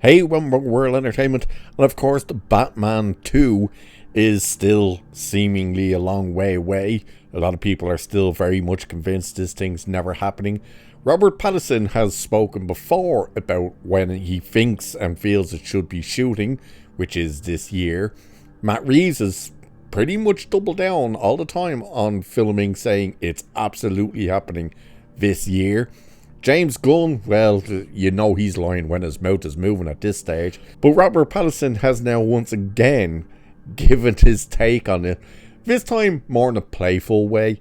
Hey, World Entertainment, and of course the Batman 2 is still seemingly a long way away. A lot of people are still very much convinced this thing's never happening. Robert Pattinson has spoken before about when he thinks and feels it should be shooting, which is this year. Matt Reeves has pretty much doubled down all the time on filming, saying it's absolutely happening this year. James Gunn, well, you know he's lying when his mouth is moving at this stage. But Robert Pattinson has now once again given his take on it. This time more in a playful way.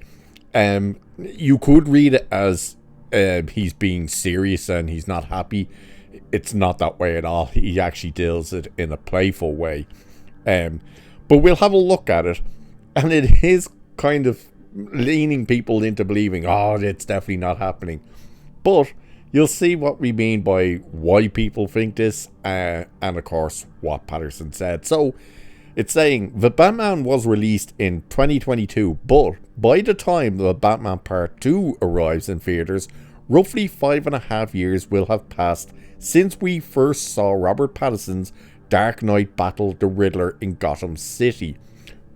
You could read it as he's being serious and he's not happy. It's not that way at all. He actually deals it in a playful way. But we'll have a look at it. And it is kind of leaning people into believing, oh, it's definitely not happening. But you'll see what we mean by why people think this, and of course what Patterson said. So it's saying the Batman was released in 2022, but by the time the Batman Part 2 arrives in theaters, roughly 5.5 years will have passed since we first saw Robert Pattinson's Dark Knight battle the Riddler in Gotham City.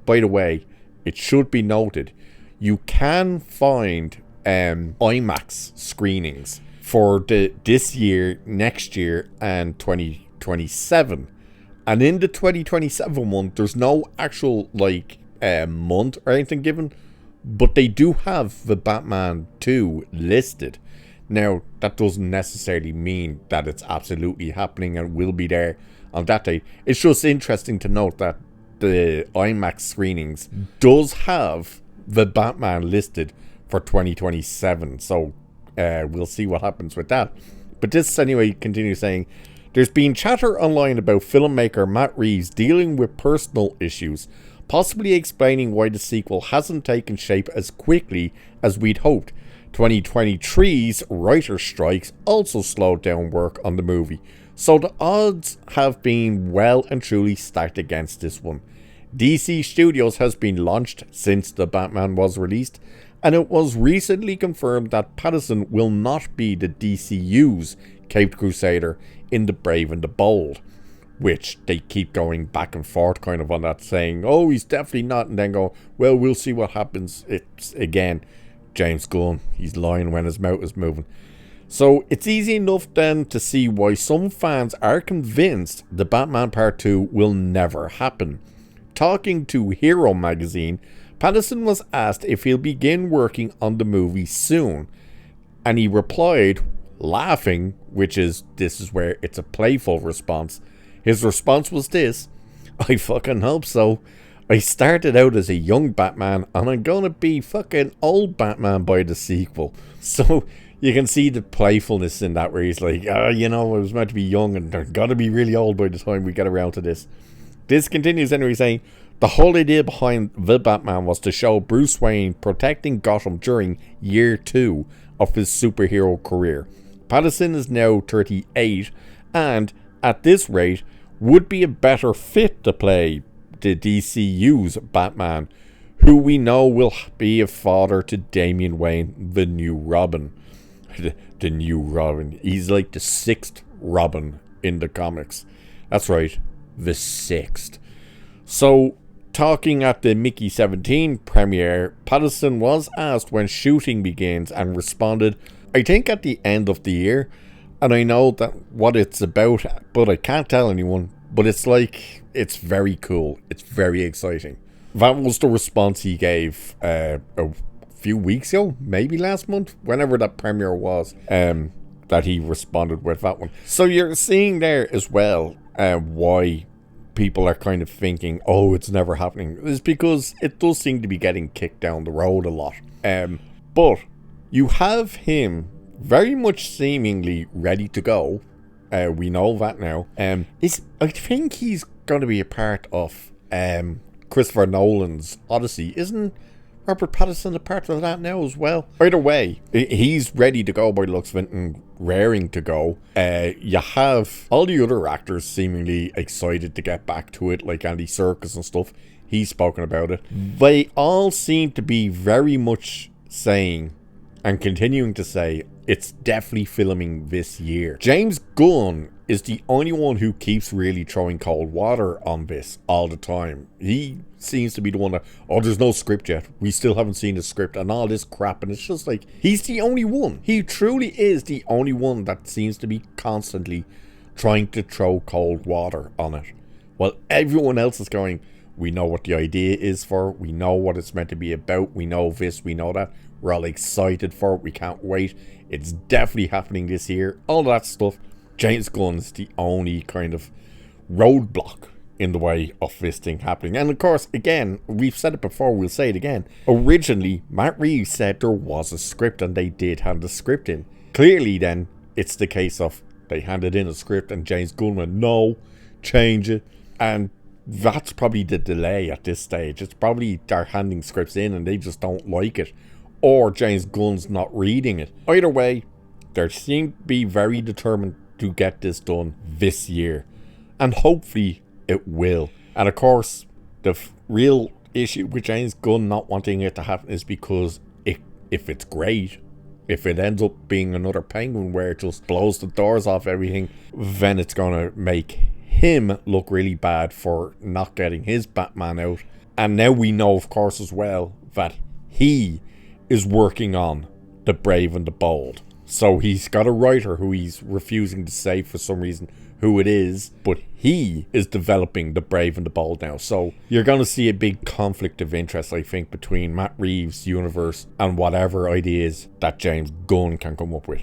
By the way, it should be noted, you can find IMAX screenings for this year, next year, and 2027. And in the 2027 one, there's no actual month or anything given, but they do have the Batman 2 listed. Now, that doesn't necessarily mean that it's absolutely happening and will be there on that date. It's just interesting to note that the IMAX screenings does have the Batman listed for 2027, so we'll see what happens with that. But this anyway continues saying, there's been chatter online about filmmaker Matt Reeves dealing with personal issues, possibly explaining why the sequel hasn't taken shape as quickly as we'd hoped. 2023's writer strikes also slowed down work on the movie, so the odds have been well and truly stacked against this one. DC Studios has been launched since the Batman was released, and it was recently confirmed that Pattinson will not be the DCU's Caped Crusader in The Brave and the Bold, which they keep going back and forth kind of on that, saying, oh, he's definitely not, and then go, well, we'll see what happens. It's, again, James Gunn, he's lying when his mouth is moving. So it's easy enough then to see why some fans are convinced the Batman Part 2 will never happen. Talking to Hero magazine, Pattinson was asked if he'll begin working on the movie soon, and he replied, laughing, this is where it's a playful response. His response was this: I fucking hope so. I started out as a young Batman, and I'm gonna be fucking old Batman by the sequel. So you can see the playfulness in that, where he's like, I was meant to be young, and they're gonna be really old by the time we get around to this. This continues anyway, saying, the whole idea behind the Batman was to show Bruce Wayne protecting Gotham during year 2 of his superhero career. Pattinson is now 38, and at this rate would be a better fit to play the DCU's Batman, who we know will be a father to Damian Wayne, the new Robin. The new Robin. He's like the 6th Robin in the comics. That's right, the 6th. So, talking at the Mickey 17 premiere, Pattinson was asked when shooting begins and responded, I think at the end of the year, and I know that what it's about, but I can't tell anyone, but it's very cool, it's very exciting. That was the response he gave a few weeks ago, maybe last month, whenever that premiere was, that he responded with that one. So you're seeing there as well why people are kind of thinking, oh, it's never happening. It's because it does seem to be getting kicked down the road a lot. But you have him very much seemingly ready to go. We know that now. I think he's going to be a part of Christopher Nolan's Odyssey. Isn't Robert Pattinson a part of that now as well? Either way, he's ready to go by the looks of it and raring to go. You have all the other actors seemingly excited to get back to it, like Andy Serkis and stuff. He's spoken about it. They all seem to be very much saying and continuing to say it's definitely filming this year. James Gunn is the only one who keeps really throwing cold water on this all the time. He seems to be the one that, oh, there's no script yet. We still haven't seen the script and all this crap. And it's just like, he's the only one. He truly is the only one that seems to be constantly trying to throw cold water on it. While everyone else is going, we know what the idea is for, we know what it's meant to be about, we know this, we know that, we're all excited for it, we can't wait, it's definitely happening this year, all that stuff. James Gunn's the only kind of roadblock in the way of this thing happening. And of course, again, we've said it before, we'll say it again, originally Matt Reeves said there was a script and they did hand the script in. Clearly then, it's the case of they handed in a script and James Gunn went, no, change it. And that's probably the delay at this stage. It's probably they're handing scripts in and they just don't like it, or James Gunn's not reading it. Either way, they seem to be very determined to get this done this year, and hopefully it will. And of course, the real issue with James Gunn not wanting it to happen is because if it's great, if it ends up being another Penguin where it just blows the doors off everything, then it's gonna make him look really bad for not getting his Batman out. And now we know, of course, as well, that he is working on The Brave and the Bold. So he's got a writer who he's refusing to say for some reason who it is, but he is developing The Brave and the Bold now. So you're going to see a big conflict of interest, I think, between Matt Reeves' universe and whatever ideas that James Gunn can come up with.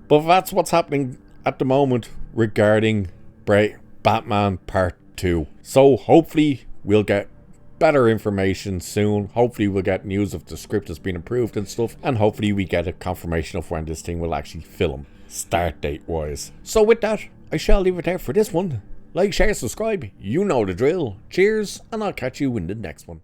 But that's what's happening at the moment regarding Batman Part 2. So hopefully we'll get better information soon. Hopefully we'll get news if the script has been approved and stuff, and hopefully we get a confirmation of when this thing will actually film, start date wise. So with that, I shall leave it there for this one. Like, share, subscribe, you know the drill. Cheers, and I'll catch you in the next one.